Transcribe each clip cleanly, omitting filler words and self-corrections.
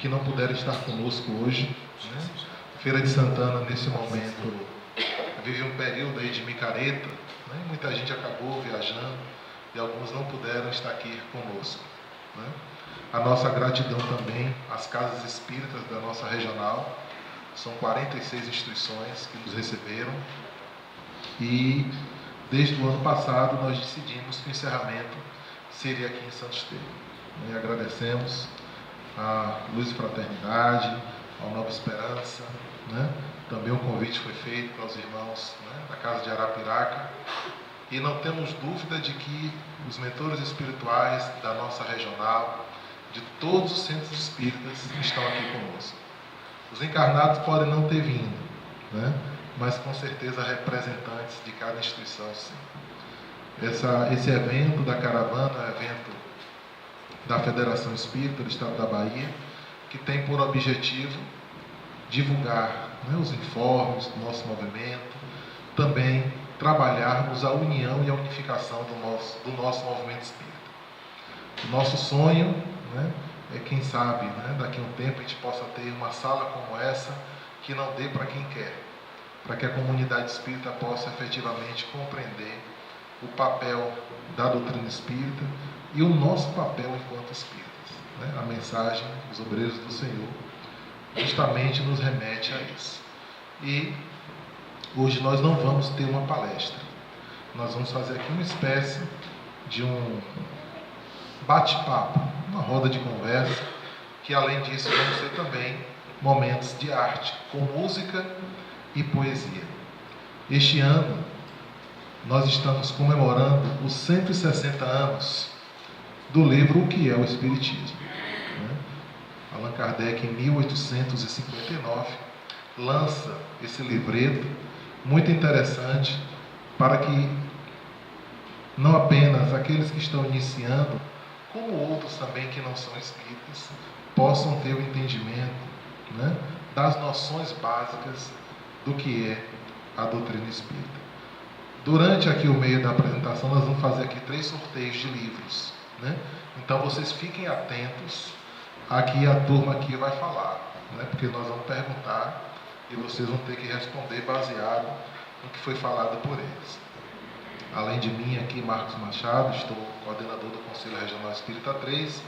que não puderam estar conosco hoje, né? Feira de Santana, nesse momento, vive um período aí de micareta, né? Muita gente acabou viajando e alguns não puderam estar aqui conosco, né? A nossa gratidão também às casas espíritas da nossa regional. São 46 instituições que nos receberam e desde o ano passado nós decidimos que o encerramento seria aqui em Santo Estevão. E agradecemos a Luz e Fraternidade, ao Nova Esperança, né? Também o convite foi feito para os irmãos, né, da Casa de Arapiraca, e não temos dúvida de que os mentores espirituais da nossa regional, de todos os centros espíritas, estão aqui conosco. Os encarnados podem não ter vindo, né? Mas com certeza representantes de cada instituição, sim. Esse evento da caravana é um evento da Federação Espírita do Estado da Bahia, que tem por objetivo divulgar, né, os informes do nosso movimento, também trabalharmos a união e a unificação do nosso movimento espírita. O nosso sonho, né, é, quem sabe, né, daqui a um tempo a gente possa ter uma sala como essa, que não dê para quem quer, para que a comunidade espírita possa efetivamente compreender o papel da doutrina espírita e o nosso papel enquanto espíritas, né? A mensagem dos obreiros do Senhor justamente nos remete a isso. E hoje nós não vamos ter uma palestra, nós vamos fazer aqui uma espécie de um bate-papo, uma roda de conversa, que além disso vamos ter também momentos de arte, com música e poesia. Este ano nós estamos comemorando os 160 anos do livro O que é o Espiritismo, né? Allan Kardec, em 1859, lança esse livreto muito interessante para que não apenas aqueles que estão iniciando, como outros também que não são espíritas, possam ter o entendimento, né, das noções básicas do que é a doutrina espírita. Durante aqui o meio da apresentação, nós vamos fazer aqui 3 sorteios de livros, né? Então vocês fiquem atentos a que a turma aqui vai falar, né? Porque nós vamos perguntar e vocês vão ter que responder baseado no que foi falado por eles. Além de mim aqui, Marcos Machado, estou coordenador do Conselho Regional Espírita 3.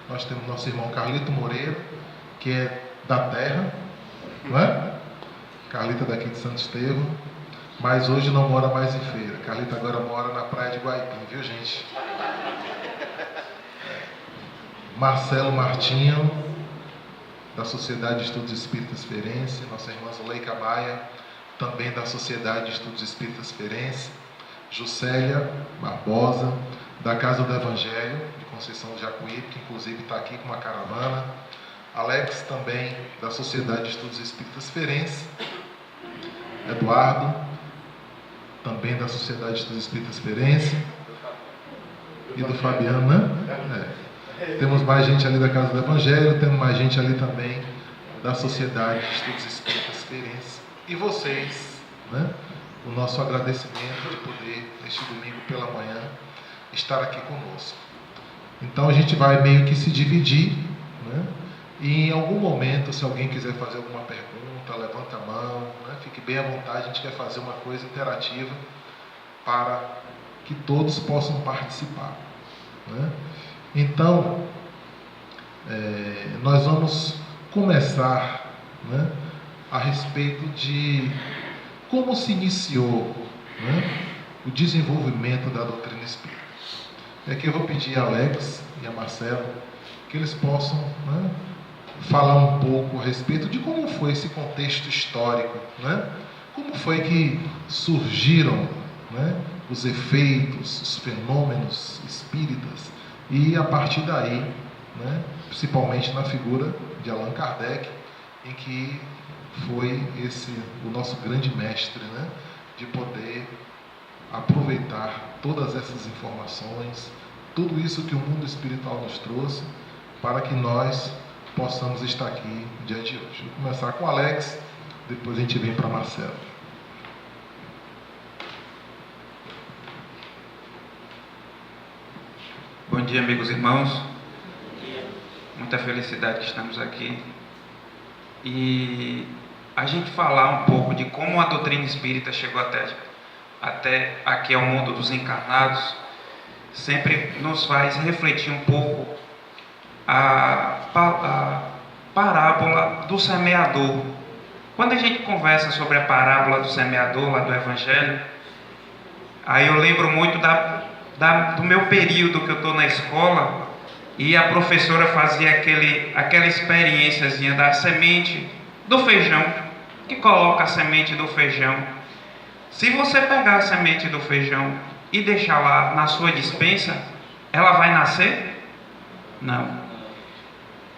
Nós temos nosso irmão Carlito Moreira, que é da terra, não é? Carlita daqui de Santo Estevão, mas hoje não mora mais em Feira. Carlita agora mora na praia de Guaipim, viu, gente? Marcelo Martinho, da Sociedade de Estudos Espíritas Feirense. Nossa irmã Zuleika Maia, também da Sociedade de Estudos Espíritas Feirense. Juscelia Barbosa, da Casa do Evangelho, de Conceição do Jacuípe, que inclusive está aqui com uma caravana. Alex, também da Sociedade de Estudos Espíritas Feirense. Eduardo, também da Sociedade de Estudos Espíritas Feirense. E do Fabiano, né? Temos mais gente ali da Casa do Evangelho, temos mais gente ali também da Sociedade de Estudos Espíritas Feirense. E vocês, né? O nosso agradecimento de poder, neste domingo pela manhã, estar aqui conosco. Então a gente vai meio que se dividir, né? E em algum momento, se alguém quiser fazer alguma pergunta, levanta a mão, né? Fique bem à vontade, a gente quer fazer uma coisa interativa para que todos possam participar, né? Então, nós vamos começar, né, a respeito de como se iniciou, né, o desenvolvimento da doutrina espírita. E aqui eu vou pedir a Alex e a Marcelo que eles possam, né, falar um pouco a respeito de como foi esse contexto histórico, né? Como foi que surgiram, né, os efeitos, os fenômenos espíritas, e a partir daí, né, principalmente na figura de Allan Kardec, em que foi esse o nosso grande mestre, né, de poder aproveitar todas essas informações, tudo isso que o mundo espiritual nos trouxe, para que nós possamos estar aqui diante de hoje. Vou começar com o Alex, depois a gente vem para Marcelo. Bom dia, amigos e irmãos. muita felicidade que estamos aqui. E a gente falar um pouco de como a doutrina espírita chegou até aqui ao mundo dos encarnados, sempre nos faz refletir um pouco a parábola do semeador. Quando a gente conversa sobre a parábola do semeador, lá do Evangelho, aí eu lembro muito do meu período que eu estou na escola, e a professora fazia aquela experiênciazinha da semente do feijão, que coloca a semente do feijão. Se você pegar a semente do feijão e deixar lá na sua despensa, ela vai nascer? Não.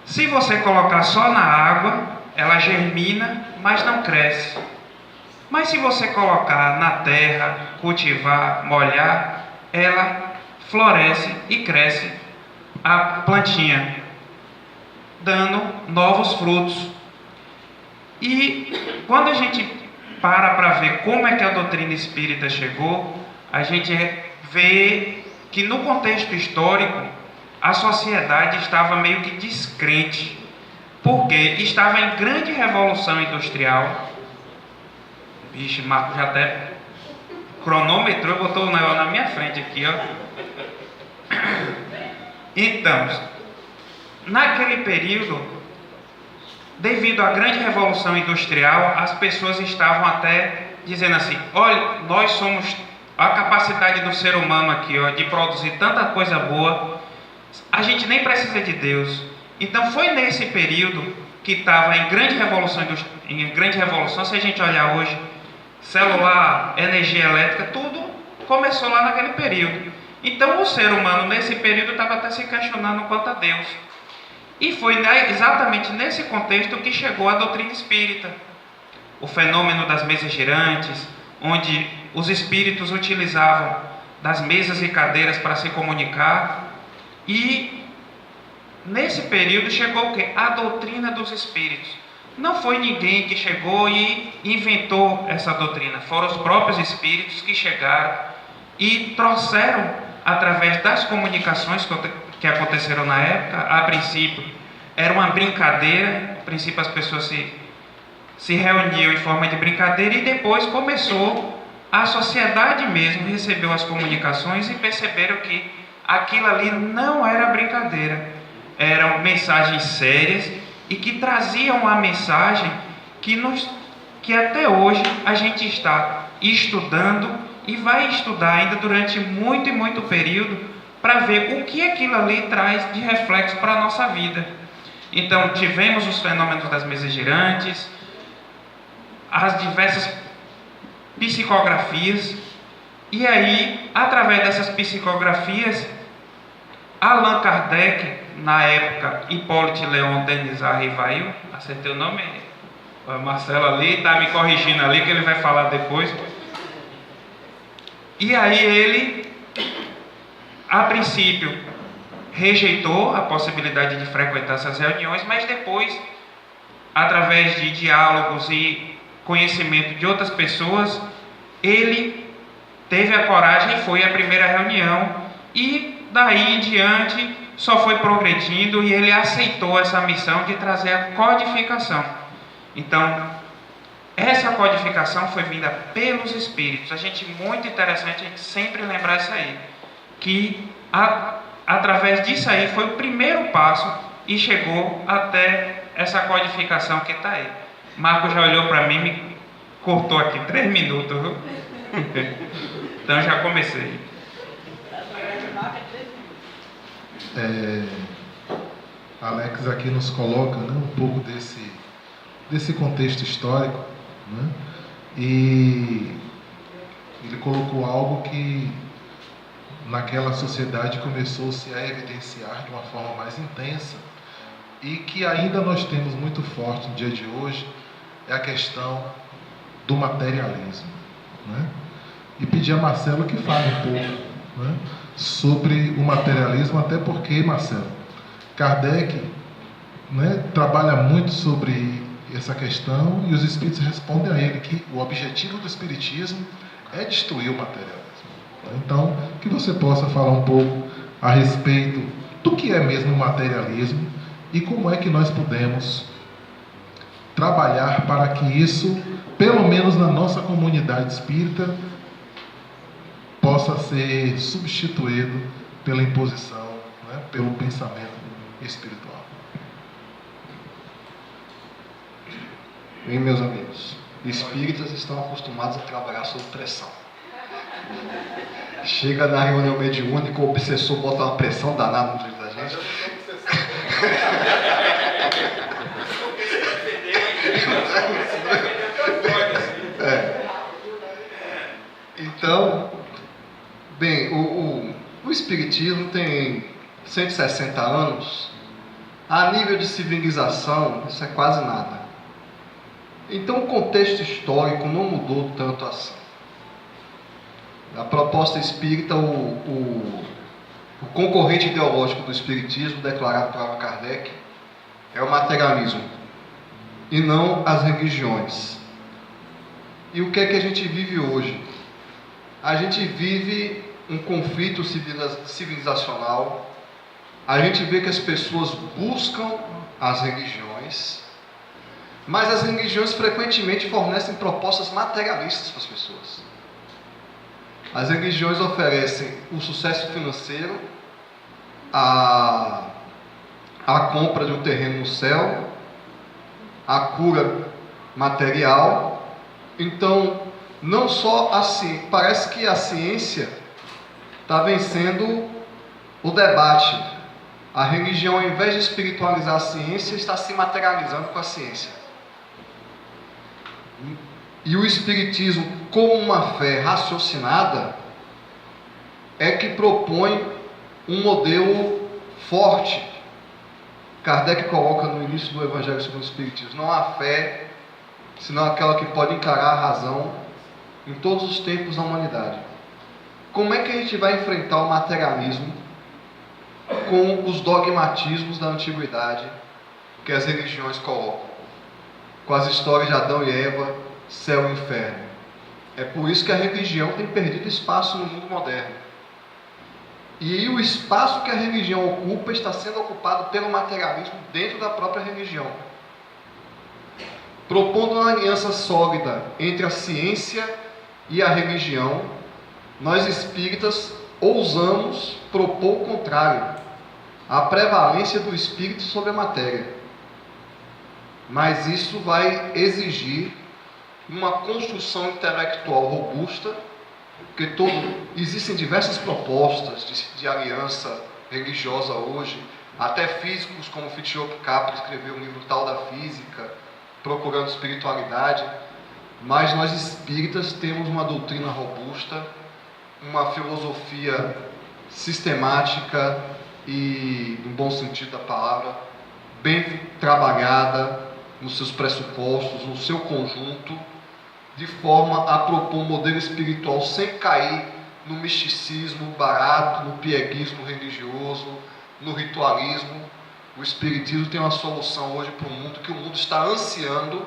Se você colocar só na água, ela germina, mas não cresce. Mas se você colocar na terra, cultivar, molhar, ela floresce e cresce a plantinha, dando novos frutos. E quando a gente para ver como é que a doutrina espírita chegou, a gente vê que no contexto histórico a sociedade estava meio que descrente, porque estava em grande revolução industrial. Vixe, Marco já até cronometrou, botou o negócio na minha frente aqui, ó. Então, naquele período, devido à grande revolução industrial, as pessoas estavam até dizendo assim: olha, nós somos a capacidade do ser humano aqui, ó, de produzir tanta coisa boa, a gente nem precisa de Deus. Então foi nesse período que estava em grande revolução. Se a gente olhar hoje, celular, energia elétrica, tudo começou lá naquele período. Então o ser humano nesse período estava até se questionando quanto a Deus. E foi exatamente nesse contexto que chegou a doutrina espírita. O fenômeno das mesas girantes, onde os espíritos utilizavam das mesas e cadeiras para se comunicar. E nesse período chegou o quê? A doutrina dos espíritos. Não foi ninguém que chegou e inventou essa doutrina. Foram os próprios espíritos que chegaram e trouxeram, através das comunicações que aconteceram na época. A princípio era uma brincadeira, a princípio as pessoas se reuniam em forma de brincadeira, e depois começou, a sociedade mesmo recebeu as comunicações e perceberam que aquilo ali não era brincadeira, eram mensagens sérias e que traziam a mensagem que até hoje a gente está estudando e vai estudar ainda durante muito e muito período, para ver o que aquilo ali traz de reflexo para a nossa vida. Então tivemos os fenômenos das mesas girantes, as diversas psicografias, e aí, através dessas psicografias, Allan Kardec, na época Hippolyte Léon Denis Rivail, acertei o nome? O Marcelo ali está me corrigindo ali, que ele vai falar depois. E aí ele, a princípio, rejeitou a possibilidade de frequentar essas reuniões, mas depois, através de diálogos e conhecimento de outras pessoas, ele teve a coragem e foi à primeira reunião, e daí em diante só foi progredindo, e ele aceitou essa missão de trazer a codificação. Então, essa codificação foi vinda pelos espíritos. A gente, muito interessante a gente sempre lembrar isso aí, que através disso aí foi o primeiro passo e chegou até essa codificação que está aí. Marco já olhou para mim, me cortou aqui 3 minutos, viu? Então já comecei. Alex aqui nos coloca, né, um pouco desse contexto histórico, né? E ele colocou algo que naquela sociedade começou-se a evidenciar de uma forma mais intensa, e que ainda nós temos muito forte no dia de hoje, é a questão do materialismo, né? E pedir a Marcelo que fale um pouco, né, sobre o materialismo, até porque, Marcelo, Kardec, né, trabalha muito sobre essa questão, e os espíritos respondem a ele que o objetivo do espiritismo é destruir o materialismo. Então, que você possa falar um pouco a respeito do que é mesmo o materialismo e como é que nós podemos trabalhar para que isso, pelo menos na nossa comunidade espírita, possa ser substituído pela imposição, né, pelo pensamento espiritual. Bem, meus amigos, espíritas estão acostumados a trabalhar sob pressão. Chega na reunião mediúnica, o obsessor bota uma pressão danada no jeito da gente. Então, bem, o Espiritismo tem 160 anos. A nível de civilização, isso é quase nada. Então, o contexto histórico não mudou tanto assim. A proposta espírita, o concorrente ideológico do Espiritismo, declarado por Allan Kardec, é o materialismo, e não as religiões. E o que é que a gente vive hoje? A gente vive um conflito civilizacional, a gente vê que as pessoas buscam as religiões, mas as religiões frequentemente fornecem propostas materialistas para as pessoas. As religiões oferecem o sucesso financeiro, a compra de um terreno no céu, a cura material. Então, não só assim, parece que a ciência está vencendo o debate. A religião, ao invés de espiritualizar a ciência, está se materializando com a ciência. E o Espiritismo, como uma fé raciocinada, é que propõe um modelo forte. Kardec coloca no início do Evangelho segundo o Espiritismo: não há fé senão aquela que pode encarar a razão em todos os tempos da humanidade. Como é que a gente vai enfrentar o materialismo com os dogmatismos da antiguidade que as religiões colocam? Com as histórias de Adão e Eva, céu e inferno. É por isso que a religião tem perdido espaço no mundo moderno. E o espaço que a religião ocupa está sendo ocupado pelo materialismo dentro da própria religião. Propondo uma aliança sólida entre a ciência e a religião, nós espíritas ousamos propor o contrário, a prevalência do espírito sobre a matéria. Mas isso vai exigir uma construção intelectual robusta, porque existem diversas propostas de aliança religiosa hoje, até físicos como Fritjof Capra escreveu um livro Tal da Física, procurando espiritualidade, mas nós espíritas temos uma doutrina robusta, uma filosofia sistemática e, no bom sentido da palavra, bem trabalhada nos seus pressupostos, no seu conjunto, de forma a propor um modelo espiritual sem cair no misticismo barato, no pieguismo religioso, no ritualismo. O Espiritismo tem uma solução hoje para o mundo, que o mundo está ansiando,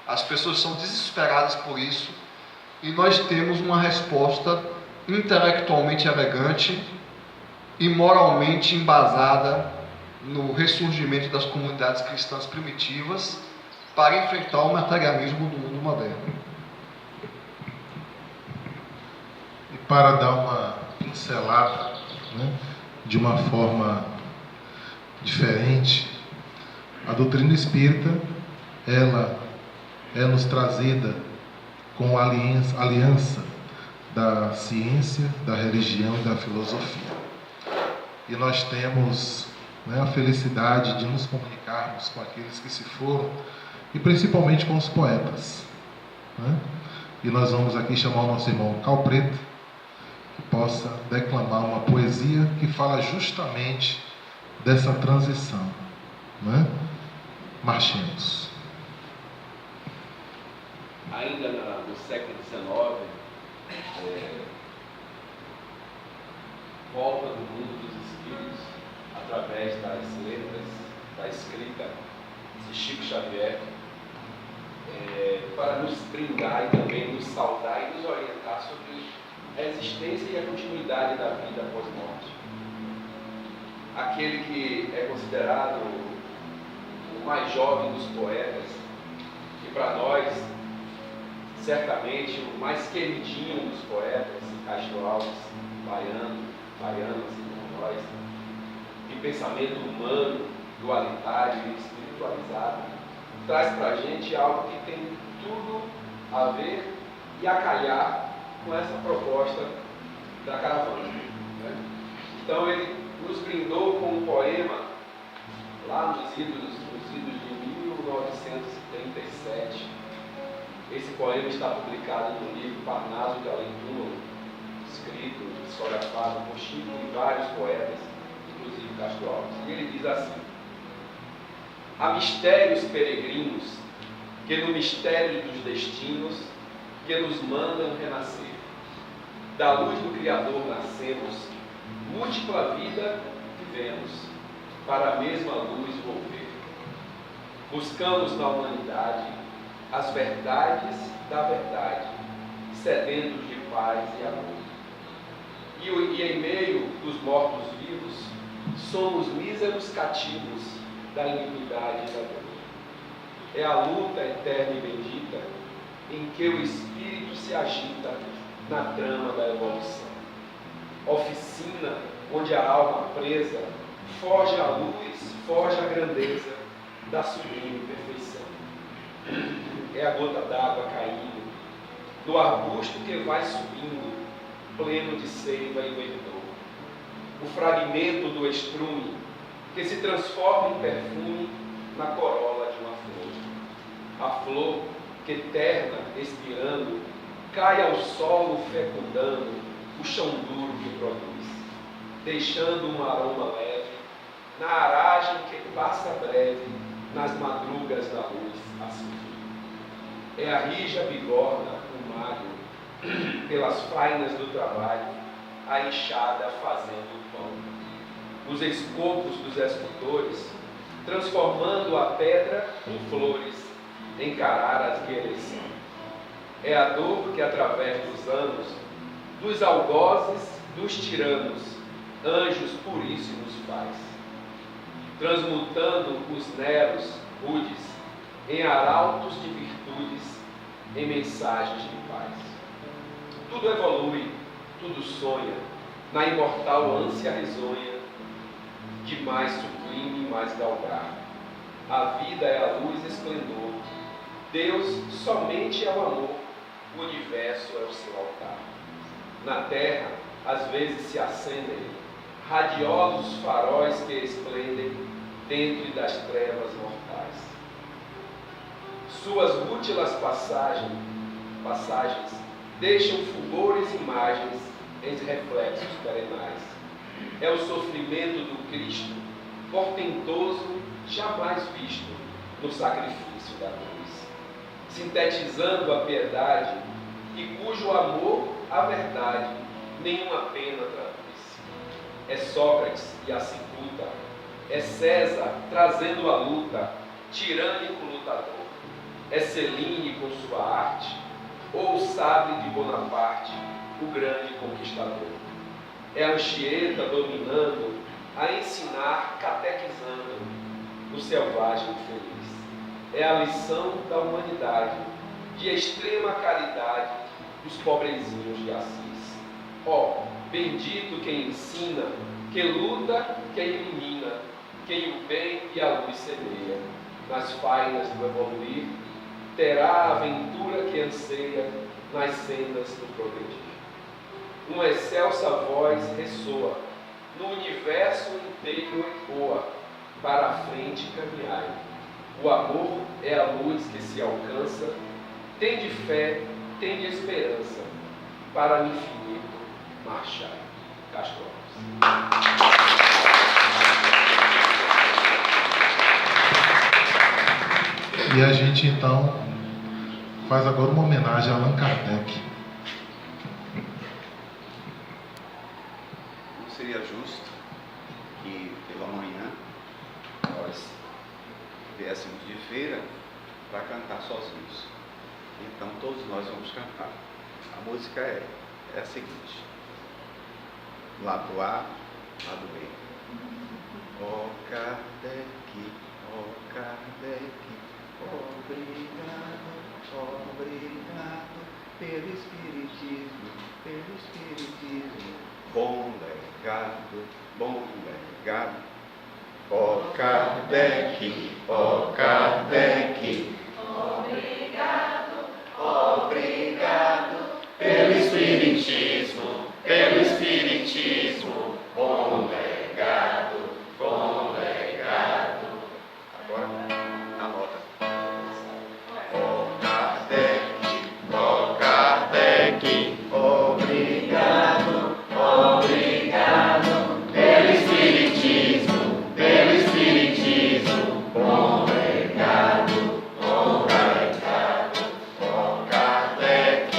as pessoas são desesperadas por isso, e nós temos uma resposta intelectualmente elegante e moralmente embasada no ressurgimento das comunidades cristãs primitivas para enfrentar o materialismo do mundo moderno. E para dar uma pincelada, né, de uma forma diferente, a doutrina espírita, ela é nos trazida com a aliança da ciência, da religião e da filosofia. E nós temos, né, a felicidade de nos comunicarmos com aqueles que se foram, e principalmente com os poetas, né? E nós vamos aqui chamar o nosso irmão Cal Preto, que possa declamar uma poesia que fala justamente dessa transição, né? Marchemos. Ainda no século XIX, volta do mundo dos espíritos através das letras, da escrita de Chico Xavier, para nos brindar e também nos saudar e nos orientar sobre a existência e a continuidade da vida após morte. Aquele que é considerado mais jovem dos poetas, e para nós, certamente, o mais queridinho dos poetas, Castro Alves, baiano, assim como nós, de pensamento humano, dualitário e espiritualizado, traz para a gente algo que tem tudo a ver e a calhar com essa proposta da caravana, né? Então ele nos brindou com um poema lá nos idos de 1937. Esse poema está publicado no livro Parnaso de Além Túmulo, escrito, psicografado por Chico e vários poetas, inclusive Castro Alves. E ele diz assim: há mistérios peregrinos que no mistério dos destinos que nos mandam renascer. Da luz do Criador nascemos, múltipla vida vivemos, para a mesma luz volver. Buscamos na humanidade as verdades da verdade, sedentos de paz e amor. E em meio dos mortos-vivos, somos míseros cativos da iniquidade e da dor. É a luta eterna e bendita em que o espírito se agita na trama da evolução. Oficina onde a alma presa foge à luz, foge à grandeza da sublime perfeição. É a gota d'água caindo do arbusto que vai subindo, pleno de seiva e verdor. O fragmento do estrume que se transforma em perfume na corola de uma flor. A flor que terna, expirando, cai ao solo fecundando o chão duro que produz, deixando um aroma leve na aragem que passa breve nas madrugas da luz a surgir. É a rija bigorna, o magro, pelas fainas do trabalho, a enxada fazendo o pão. Os escopos dos escultores, transformando a pedra em flores, encarar as que eles são. É a dor que através dos anos, dos algozes, dos tiranos, anjos puríssimos faz, transmutando os neros rudes em arautos de virtudes, em mensagens de paz. Tudo evolui, tudo sonha, na imortal ânsia risonha de mais sublime e mais galgar. A vida é a luz e esplendor, Deus somente é o amor, o universo é o seu altar. Na terra, às vezes se acendem radiosos faróis que esplendem dentro das trevas mortais. Suas rútilas passagens deixam fulgores imagens em reflexos perenais. É o sofrimento do Cristo, portentoso, jamais visto no sacrifício da cruz, sintetizando a piedade e cujo amor, a verdade, nenhuma pena traduz. É Sócrates e a cicuta, é César trazendo a luta, tirânico lutador, é Celine com sua arte, ou o sabre de Bonaparte, o grande conquistador. É Anchieta dominando, a ensinar, catequizando o selvagem feliz. É a lição da humanidade, de extrema caridade dos pobrezinhos de Assis. Ó, bendito quem ensina, que luta, que ilumina, quem o bem e a luz semeia. Nas fainas do evoluir, terá a aventura que anseia nas sendas do progredir. Uma excelsa voz ressoa, no universo inteiro ecoa, para a frente caminhai. O amor é a luz que se alcança, tem de fé, tem de esperança, para o infinito marchar. Castro Alves. E a gente então faz agora uma homenagem a Allan Kardec. Não seria justo que pela manhã nós viéssemos de feira para cantar sozinhos. Então todos nós vamos cantar. A música é a seguinte: lado A, lado B. Ó Kardec, Ó Kardec, obrigado, obrigado pelo Espiritismo, pelo Espiritismo. Bom legado, bom legado. Ó Kardec, ó Kardec. Obrigado, obrigado pelo Espiritismo, pelo Espiritismo. Bom legado, bom legado. Agora, a nota. Ó Kardec, ó Kardec. Obrigado, obrigado pelo Espiritismo, pelo Espiritismo. Bom legado, bom legado. Ó Kardec,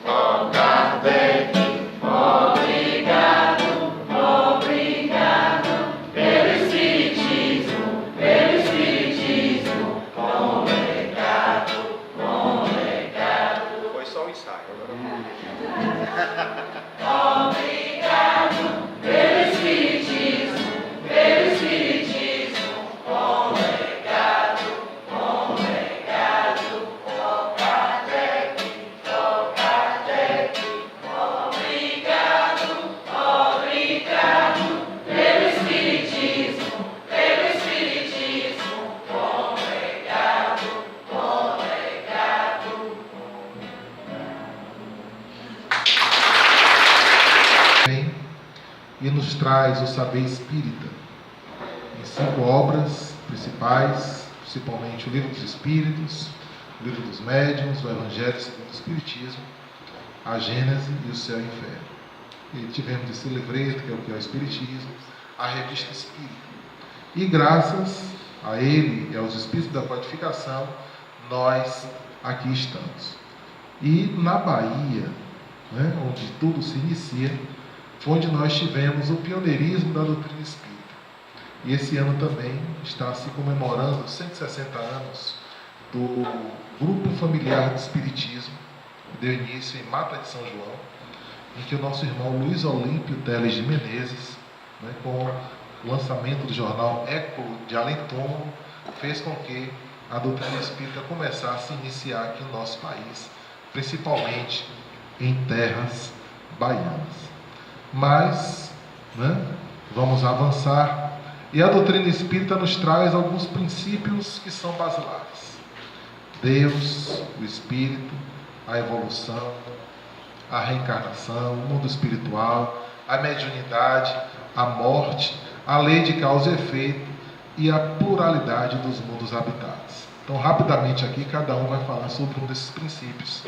ó Kardec. Obrigado, obrigado pelo Espiritismo, pelo Espiritismo. Bom legado, bom legado. Foi só um ensaio. Obrigado pelo Espiritismo, pelo Espiritismo. Bom legado, bom legado. Ó Kardec, ó Kardec. Obrigado, obrigado pelo Espiritismo, pelo Espiritismo. Bom legado, bom legado. Vem e nos traz o saber espírita em 5 obras principais, principalmente o Livro dos Espíritos, o Livro dos Médiuns, o Evangelho segundo o Espiritismo, a Gênese e o Céu e o Inferno. E tivemos esse livreto, que é o que é o Espiritismo, a Revista Espírita. E graças a ele e aos Espíritos da Codificação, nós aqui estamos. E na Bahia, né, onde tudo se inicia, foi onde nós tivemos o pioneirismo da doutrina espírita. E esse ano também está se comemorando 160 anos do Grupo Familiar de Espiritismo, que deu início em Mata de São João, em que o nosso irmão Luiz Olímpio Teles de Menezes, né, com o lançamento do jornal Eco de Além Túmulo, fez com que a doutrina espírita começasse a iniciar aqui no nosso país, principalmente em terras baianas. Mas, né, vamos avançar, e a doutrina espírita nos traz alguns princípios que são basilares: Deus, o Espírito, a evolução, a reencarnação, o mundo espiritual, a mediunidade, a morte, a lei de causa e efeito e a pluralidade dos mundos habitados. Então, rapidamente aqui, cada um vai falar sobre um desses princípios.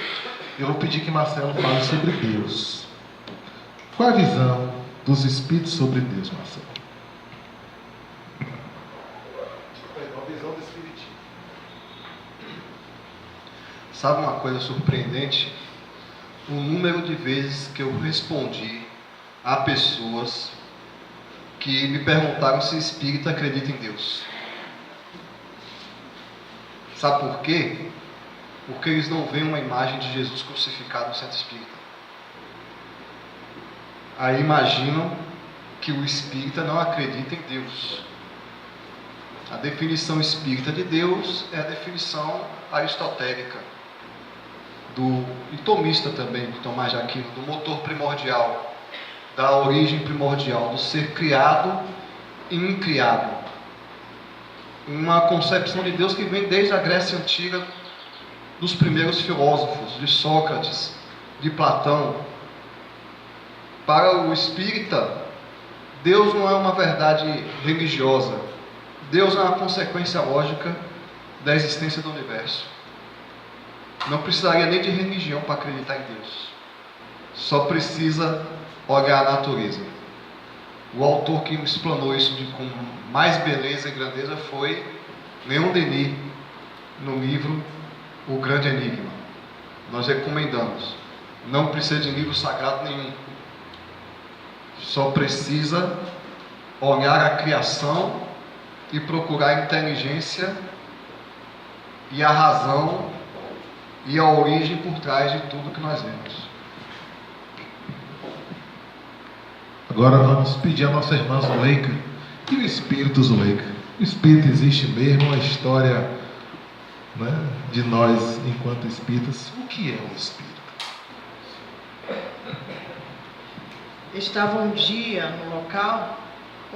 Eu vou pedir que Marcelo fale sobre Deus. Qual a visão dos Espíritos sobre Deus, Marcelo? A visão do Espiritismo. Sabe uma coisa surpreendente? O número de vezes que eu respondi a pessoas que me perguntaram se espírita acredita em Deus. Sabe por quê? Porque eles não veem uma imagem de Jesus crucificado no centro espírita. Aí imaginam que o espírita não acredita em Deus. A definição espírita de Deus é a definição aristotélica, e tomista também, de Tomás de Aquino, do motor primordial, da origem primordial, do ser criado e incriado. Uma concepção de Deus que vem desde a Grécia Antiga, dos primeiros filósofos, de Sócrates, de Platão. Para o espírita, Deus não é uma verdade religiosa. Deus é uma consequência lógica da existência do universo. Não precisaria nem de religião para acreditar em Deus. Só precisa olhar a natureza. O autor que explanou isso com mais beleza e grandeza foi Leon Denis, no livro O Grande Enigma. Nós recomendamos. Não precisa de livro sagrado nenhum. Só precisa olhar a criação e procurar a inteligência e a razão e a origem por trás de tudo que nós vemos. Agora vamos pedir a nossa irmã Zuleika e o Espírito Zuleika O espírito existe mesmo, a história, né, de nós enquanto espíritas. O que é o espírito? Estava um dia no local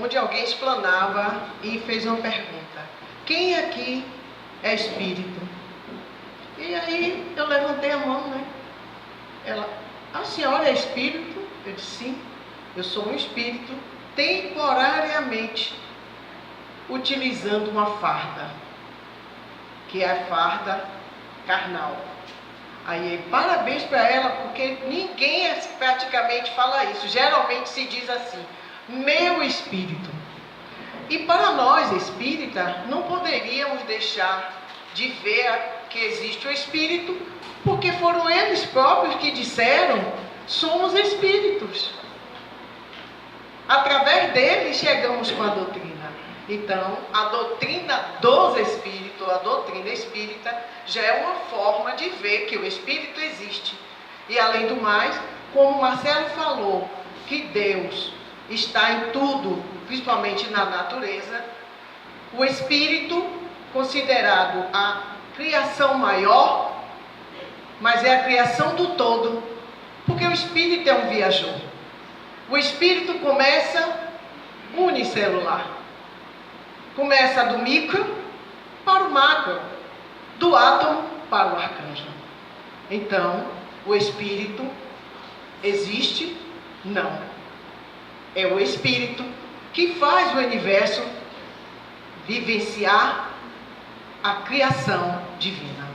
onde alguém explanava e fez uma pergunta: quem aqui é espírito? E aí eu levantei a mão, né? Ela: a senhora é espírito? Eu disse: sim, eu sou um espírito temporariamente utilizando uma farda, que é a farda carnal. Aí, parabéns para ela, porque ninguém praticamente fala isso. Geralmente se diz assim: meu espírito. E para nós espírita, não poderíamos deixar de ver que existe o espírito, porque foram eles próprios que disseram: somos espíritos. Através deles chegamos com a doutrina. Então, a doutrina dos espíritos, a doutrina espírita, já é uma forma de ver que o espírito existe. E além do mais, como o Marcelo falou, que Deus está em tudo, principalmente na natureza, o espírito, considerado a criação maior, mas é a criação do todo, porque o espírito é um viajor. O espírito começa unicelular. Começa do micro para o macro, do átomo para o arcanjo. Então, o espírito existe? Não. É o espírito que faz o universo vivenciar a criação divina.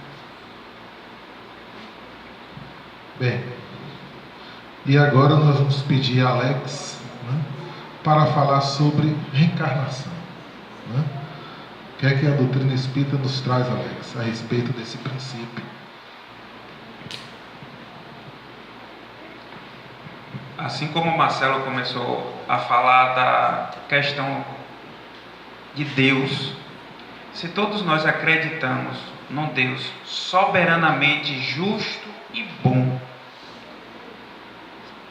Bem, e agora nós vamos pedir a Alex, né, para falar sobre reencarnação. Né? O que é que a doutrina espírita nos traz, Alex, a respeito desse princípio? Assim como o Marcelo começou a falar da questão de Deus, se todos nós acreditamos num Deus soberanamente justo e bom,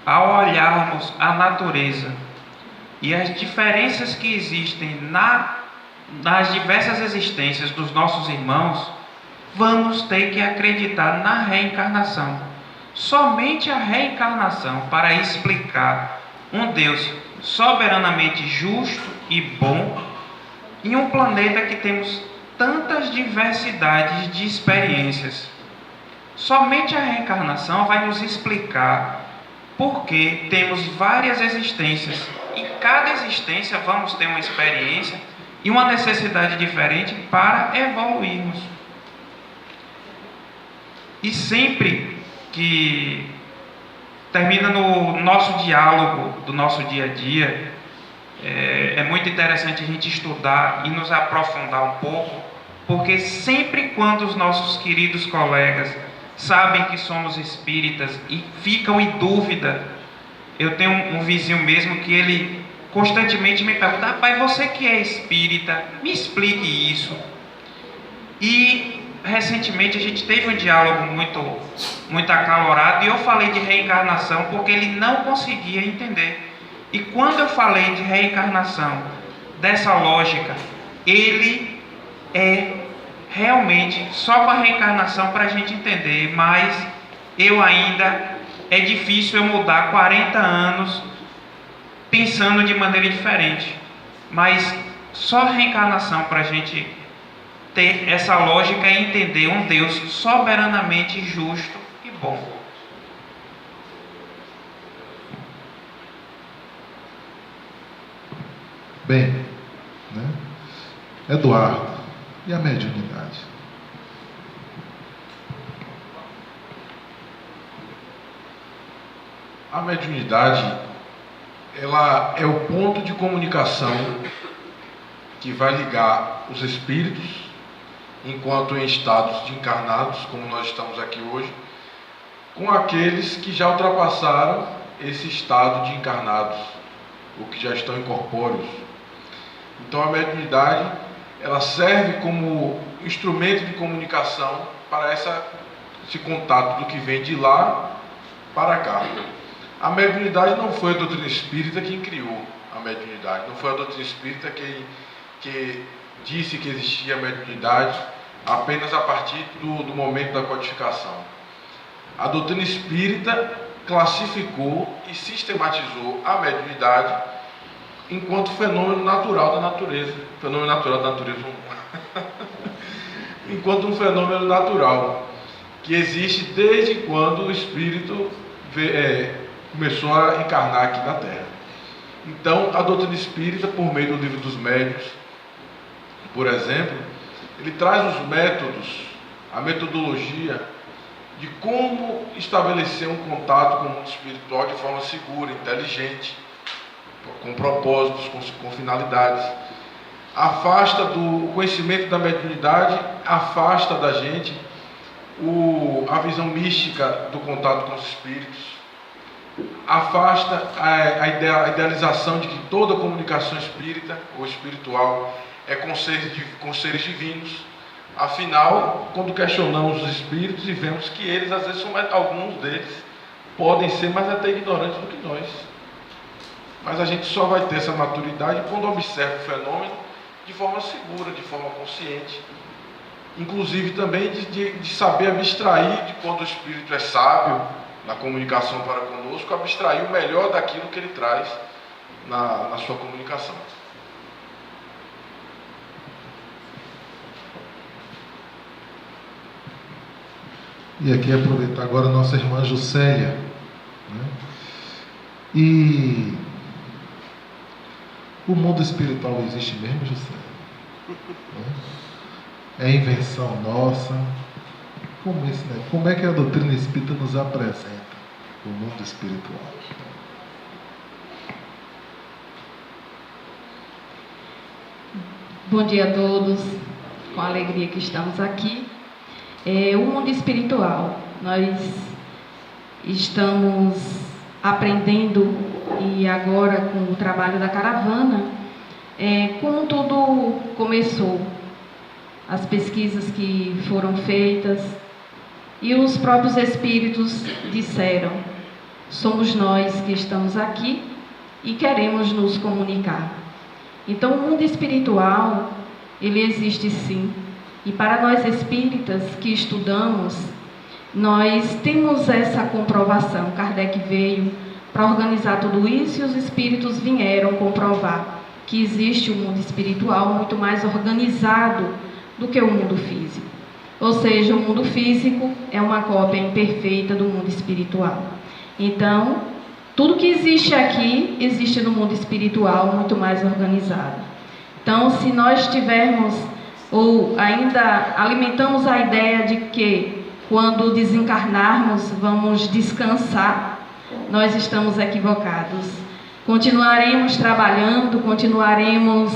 ao olharmos a natureza e as diferenças que existem nas diversas existências dos nossos irmãos, vamos ter que acreditar na reencarnação. Somente a reencarnação para explicar um Deus soberanamente justo e bom em um planeta que temos tantas diversidades de experiências. Somente a reencarnação vai nos explicar por que temos várias existências e cada existência vamos ter uma experiência e uma necessidade diferente para evoluirmos. E sempre que termina no nosso diálogo do nosso dia a dia, é muito interessante a gente estudar e nos aprofundar um pouco, porque sempre quando os nossos queridos colegas sabem que somos espíritas e ficam em dúvida, eu tenho um vizinho mesmo que ele constantemente me pergunta: rapaz, você que é espírita, me explique isso. E recentemente a gente teve um diálogo muito acalorado e eu falei de reencarnação porque ele não conseguia entender. E quando eu falei de reencarnação, dessa lógica, ele é realmente só com a reencarnação para a gente entender, mas eu ainda, é difícil eu mudar 40 anos pensando de maneira diferente. Mas só a reencarnação para a gente ter essa lógica e entender um Deus soberanamente justo e bom. Bem, né? Eduardo, e a mediunidade? A mediunidade, ela é o ponto de comunicação que vai ligar os espíritos, enquanto em estados de encarnados, como nós estamos aqui hoje, com aqueles que já ultrapassaram esse estado de encarnados, ou que já estão incorpóreos. Então a mediunidade, ela serve como instrumento de comunicação para esse contato do que vem de lá para cá. A mediunidade não foi a doutrina espírita quem criou a mediunidade, não foi a doutrina espírita que disse que existia mediunidade apenas a partir do momento da codificação. A doutrina espírita classificou e sistematizou a mediunidade enquanto fenômeno natural da natureza. Fenômeno natural da natureza. Enquanto um fenômeno natural que existe desde quando o espírito começou a encarnar aqui na Terra. Então, a doutrina espírita, por meio do Livro dos Médiuns, por exemplo, ele traz os métodos, a metodologia de como estabelecer um contato com o mundo espiritual de forma segura, inteligente, com propósitos, com finalidades. Afasta do conhecimento da mediunidade, afasta da gente a visão mística do contato com os espíritos, afasta a idealização de que toda comunicação espírita ou espiritual é com seres divinos. Afinal, quando questionamos os espíritos e vemos que eles, às vezes, alguns deles podem ser mais até ignorantes do que nós. Mas a gente só vai ter essa maturidade quando observa o fenômeno de forma segura, de forma consciente. Inclusive também de saber abstrair de quando o espírito é sábio na comunicação para conosco, abstrair o melhor daquilo que ele traz na sua comunicação. E aqui aproveitar agora a nossa irmã Juscelia, né? E o mundo espiritual existe mesmo, Juscelia? É invenção nossa? Como é que a doutrina espírita nos apresenta o mundo espiritual? Bom dia a todos, com a alegria que estamos aqui. O mundo espiritual, nós estamos aprendendo, e agora com o trabalho da caravana, como tudo começou, as pesquisas que foram feitas, e os próprios espíritos disseram: somos nós que estamos aqui e queremos nos comunicar. Então o mundo espiritual, ele existe sim. E para nós espíritas que estudamos, nós temos essa comprovação. Kardec veio para organizar tudo isso e os espíritos vieram comprovar que existe um mundo espiritual muito mais organizado do que o mundo físico. Ou seja, o mundo físico é uma cópia imperfeita do mundo espiritual. Então, tudo que existe aqui, existe no mundo espiritual muito mais organizado. Então, se nós tivermos ou ainda alimentamos a ideia de que quando desencarnarmos vamos descansar, nós estamos equivocados. Continuaremos trabalhando, continuaremos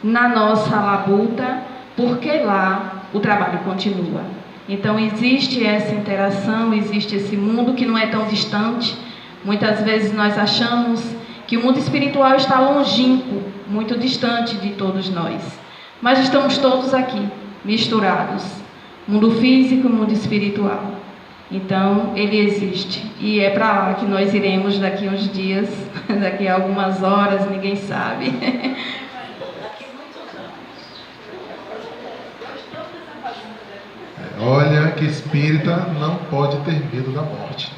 na nossa labuta, porque lá o trabalho continua. Então existe essa interação, existe esse mundo que não é tão distante. Muitas vezes nós achamos que o mundo espiritual está longínquo, muito distante de todos nós. Mas estamos todos aqui, misturados. Mundo físico e mundo espiritual. Então, ele existe. E é para lá que nós iremos daqui a uns dias, daqui a algumas horas, ninguém sabe. Olha que espírita não pode ter medo da morte.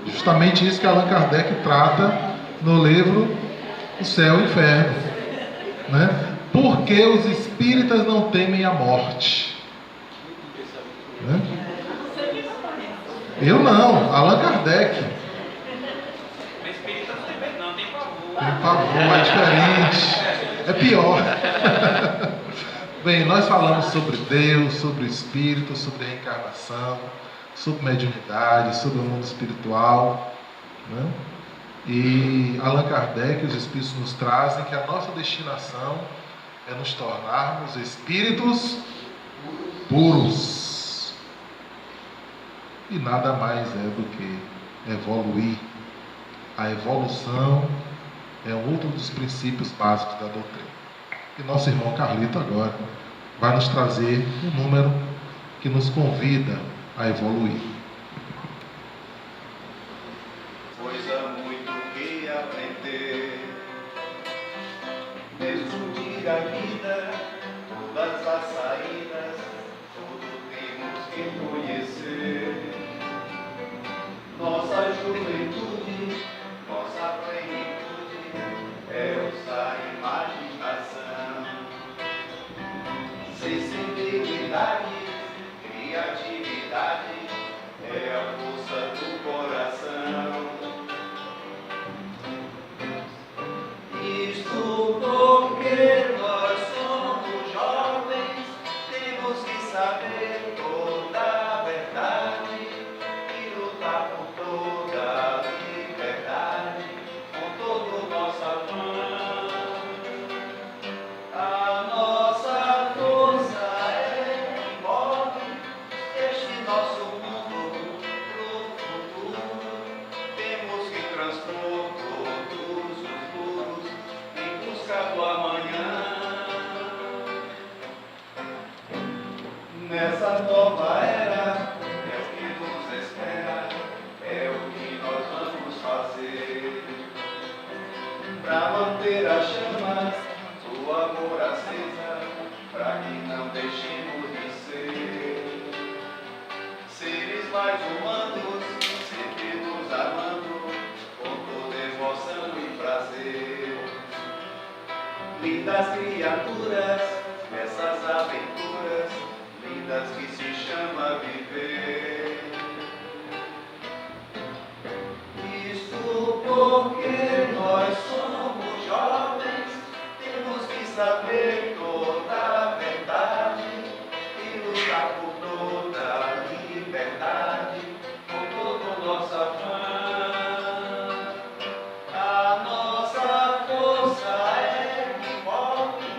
Justamente isso que Allan Kardec trata no livro O Céu e o Inferno, né? Por que os espíritas não temem a morte? Né? Eu não, Allan Kardec. O espírita não tem medo, não, tem pavor. Tem pavor, é diferente. É pior. Bem, nós falamos sobre Deus, sobre o espírito, sobre a reencarnação, sobre mediunidade, sobre o mundo espiritual, né? E Allan Kardec e os espíritos nos trazem que a nossa destinação é nos tornarmos espíritos puros. E nada mais é do que evoluir. A evolução é outro dos princípios básicos da doutrina. E nosso irmão Carlito agora vai nos trazer um número que nos convida a evoluir. Pois há muito que aprender, mesmo dia a vida que conhecer nossa juventude, nossa plenitude é usar a imaginação, sensibilidade, criatividade é a força do coração. Isto porque nós somos jovens, temos que saber toda a verdade e lutar por toda a liberdade, com todo o nosso afã. A nossa força é que move este nosso mundo pro futuro. Temos que transpor todos os muros em busca do amanhã. Nessa nova era é o que nos espera, é o que nós vamos fazer para manter a chama do amor acesa, para que não deixemos de ser seres mais humanos, sempre nos amando com toda emoção e prazer. Lindas criaturas nessas aventuras, lindas que se chama viver. Isto porque nós somos jovens, temos que saber toda a verdade e lutar por toda a liberdade, com todo o nosso afã. A nossa força é que move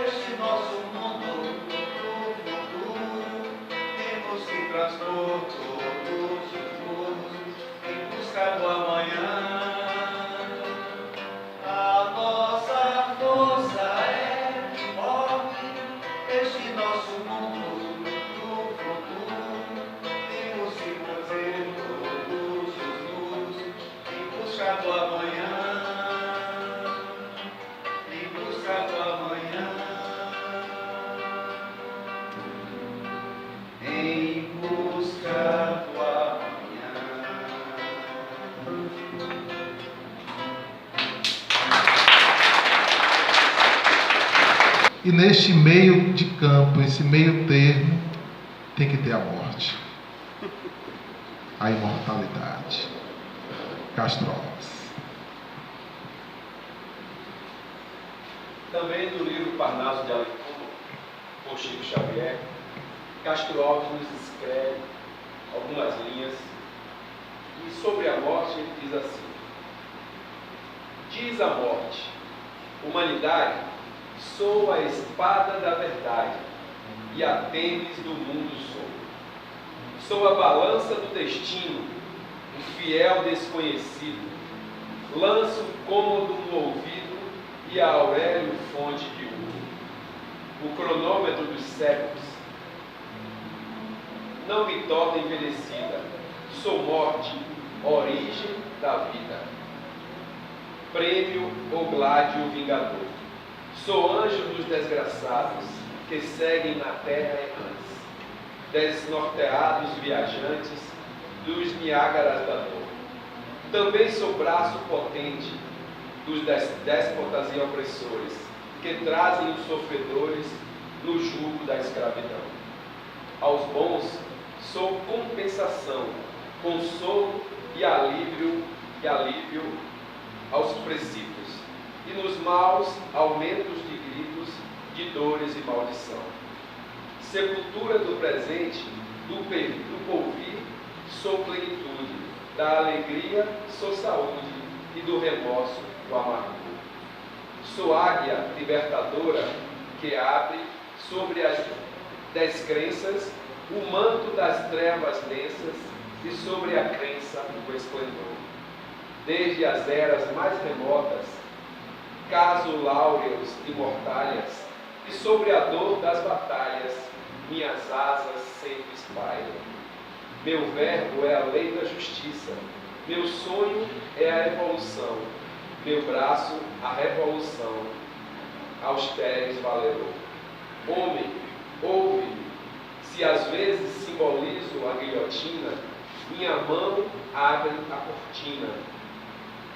este nosso mundo pro futuro. Temos que transpor todos os muros em busca do amanhã. A nossa força é que move este nosso mundo pro futuro. Temos que trazer todos os muros em busca do amanhã. Em busca do amanhã. Em busca do amanhã. E neste meio de campo, esse meio termo, tem que ter a morte, a imortalidade. Castro Alves. Também no livro Parnaso de Alecrim, por Chico Xavier, Castro Alves nos escreve algumas linhas e sobre a morte ele diz assim: diz a morte, humanidade, sou a espada da verdade e a tênis do mundo sou a balança do destino, um fiel desconhecido, lanço cômodo no ouvido e a Aurélio fonte de ouro, o cronômetro dos séculos não me torna envelhecida, sou morte, origem da vida, prêmio ou gládio vingador, sou anjo dos desgraçados que seguem na terra errantes, desnorteados viajantes dos Niágaras da dor. Também sou braço potente dos déspotas e opressores que trazem os sofredores no jugo da escravidão. Aos bons sou compensação, consolo e alívio aos precípios, e nos maus aumentos de gritos, de dores e maldição. Sepultura do presente, do porvir, sou plenitude, da alegria sou saúde, e do remorso do amargor. Sou águia libertadora que abre sobre as descrenças o manto das trevas densas e sobre a crença o esplendor. Desde as eras mais remotas, casuláureos e mortalhas, e sobre a dor das batalhas, minhas asas sempre espalham. Meu verbo é a lei da justiça, meu sonho é a evolução, meu braço a revolução, austeres valerou. Homem, ouve, Se às vezes simbolizo a guilhotina, minha mão abre a cortina,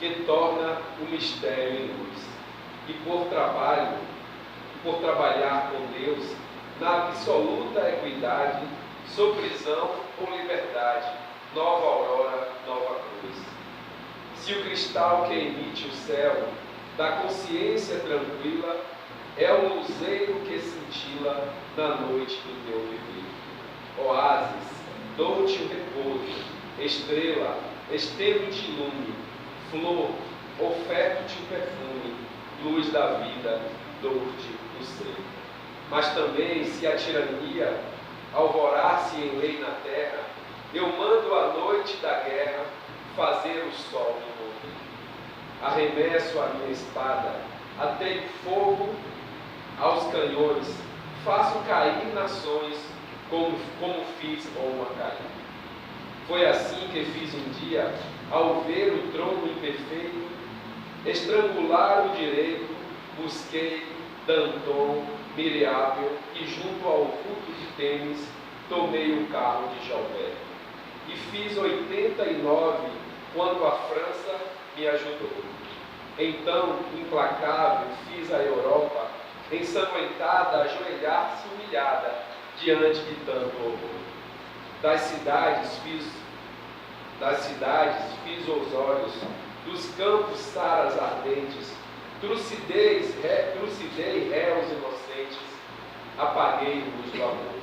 que torna o mistério em luz. E por trabalhar com Deus, na absoluta equidade, sou prisão ou liberdade, nova aurora, nova cruz. Se o cristal que emite o céu, da consciência tranquila, é o luzeiro que cintila na noite do teu viver. Oásis, dou-te o repouso, estrela, estendo-te lume, flor, oferto-te o perfume, luz da vida, dou-te o ser. Mas também, se a tirania alvorar-se em lei na terra, eu mando a noite da guerra fazer o sol do mundo. Arremesso a minha espada, ateio fogo aos canhões, faço cair nações como fiz uma cair. Foi assim que fiz um dia, ao ver o trono imperfeito, estrangular o direito, busquei Danton, Miriável, e junto ao culto de Tênis, tomei o carro de Jalbert. E fiz 89, quando a França me ajudou. Então, implacável, fiz a Europa, ensanguentada, ajoelhar-se humilhada, diante de tanto horror. Das cidades fiz os olhos, dos campos saras ardentes, trucidei réus inocentes, apaguei luz do amor.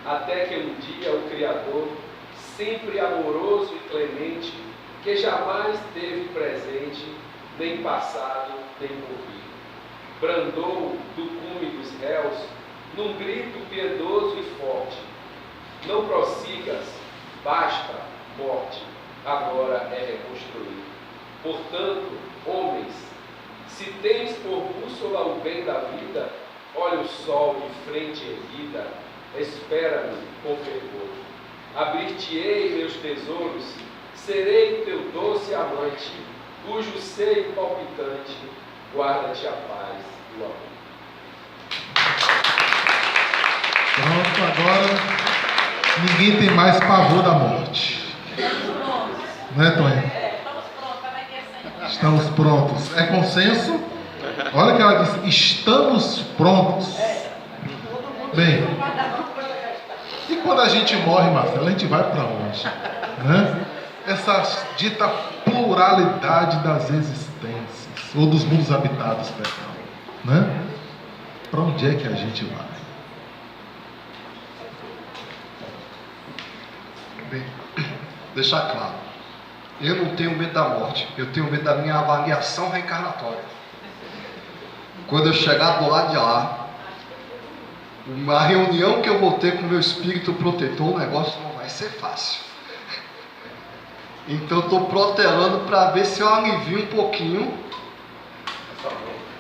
Até que um dia o Criador, sempre amoroso e clemente, que jamais teve presente, nem passado, nem porvir, brandou do cume dos réus, num grito piedoso e forte: não prossigas, basta, morte, agora é reconstruir. Portanto, homens, se tens por bússola o bem da vida, olha o sol de frente erguida, espera-me com fervor. Abrir-te-ei meus tesouros, serei teu doce amante, cujo seio palpitante guarda-te a paz e o amor. Pronto, agora ninguém tem mais pavor da morte. Né, Tony? Estamos prontos. É consenso? Olha que ela disse: estamos prontos. Bem, e quando a gente morre, Marcelo, a gente vai para onde? Né? Essa dita pluralidade das existências, ou dos mundos habitados, perdão. Né? Para onde é que a gente vai? Bem, deixar claro, eu não tenho medo da morte, eu tenho medo da minha avaliação reencarnatória. Quando eu chegar do lado de lá, uma reunião que eu vou ter com o meu espírito protetor, o negócio não vai ser fácil. Então eu estou protelando para ver se eu alivio um pouquinho,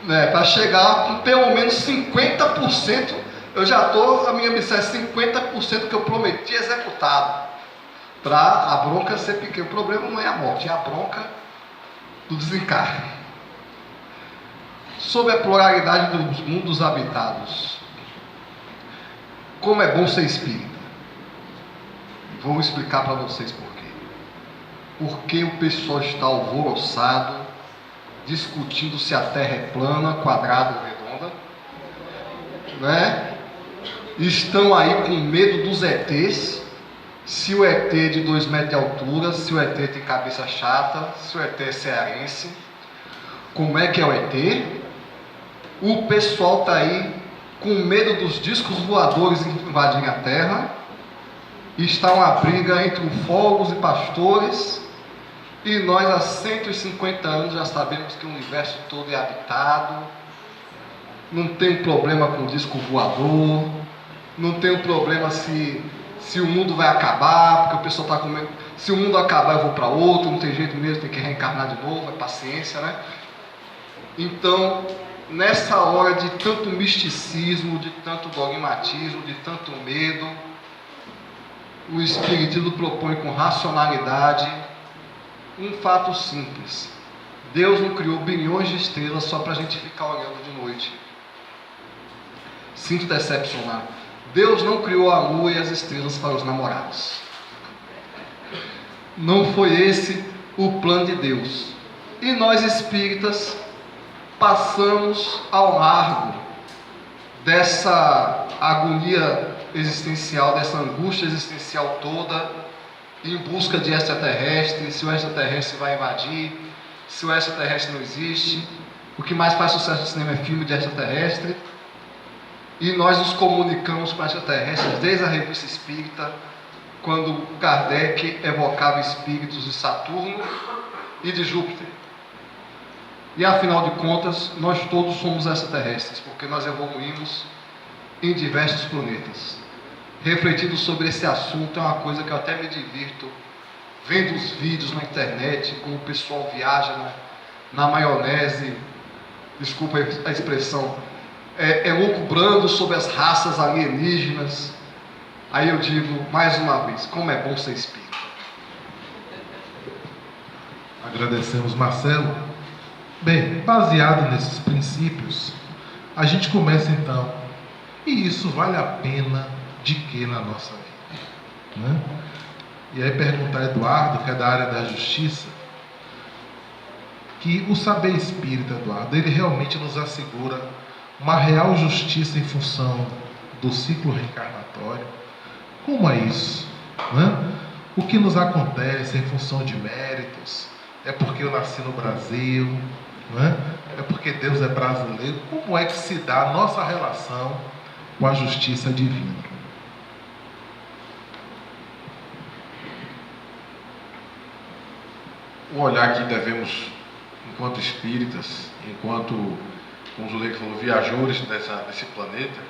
né, para chegar com pelo menos 50%. Eu já estou, a minha missão é 50% que eu prometi executado, para a bronca ser pequena. O problema não é a morte, é a bronca do desencarne. Sobre a pluralidade dos mundos habitados, como é bom ser espírita. Vou explicar para vocês por quê. Porque o pessoal está alvoroçado, discutindo se a Terra é plana, quadrada ou redonda, né? Estão aí com medo dos ETs, se o ET é de 2 metros de altura, se o ET tem cabeça chata, se o ET é cearense, como é que é o ET? O pessoal está aí com medo dos discos voadores invadirem a Terra. Está uma briga entre ufólogos e pastores, e nós há 150 anos já sabemos que o universo todo é habitado, não tem problema com o disco voador, não tem problema se o mundo vai acabar, porque o pessoal está com medo. Se o mundo acabar eu vou para outro, não tem jeito mesmo, tem que reencarnar de novo, é paciência, né? Então, nessa hora de tanto misticismo, de tanto dogmatismo, de tanto medo, o Espiritismo propõe com racionalidade um fato simples: Deus não criou bilhões de estrelas só para a gente ficar olhando de noite. Sinto decepcionar. Deus não criou a lua e as estrelas para os namorados. Não foi esse o plano de Deus. E nós espíritas passamos ao largo dessa agonia existencial, dessa angústia existencial toda, em busca de extraterrestre, se o extraterrestre vai invadir, se o extraterrestre não existe. O que mais faz sucesso no cinema é filme de extraterrestre. E nós nos comunicamos com extraterrestres desde a revista espírita, quando Kardec evocava espíritos de Saturno e de Júpiter. E afinal de contas, nós todos somos extraterrestres, porque nós evoluímos em diversos planetas. Refletindo sobre esse assunto é uma coisa que eu até me divirto, vendo os vídeos na internet, como o pessoal viaja na maionese, desculpa a expressão, lucubrando sobre as raças alienígenas. Aí eu digo, mais uma vez, como é bom ser espírita. Agradecemos, Marcelo. Bem, baseado nesses princípios, a gente começa então, e isso vale a pena de que na nossa vida? Né? E aí perguntar a Eduardo, que é da área da justiça, que o saber espírita, Eduardo, ele realmente nos assegura uma real justiça em função do ciclo reencarnatório. Como é isso? Né? O que nos acontece em função de méritos? É porque eu nasci no Brasil? Né? É porque Deus é brasileiro? Como é que se dá a nossa relação com a justiça divina? O olhar que devemos, enquanto espíritas, enquanto, como o Zuleika falou, viajores desse planeta,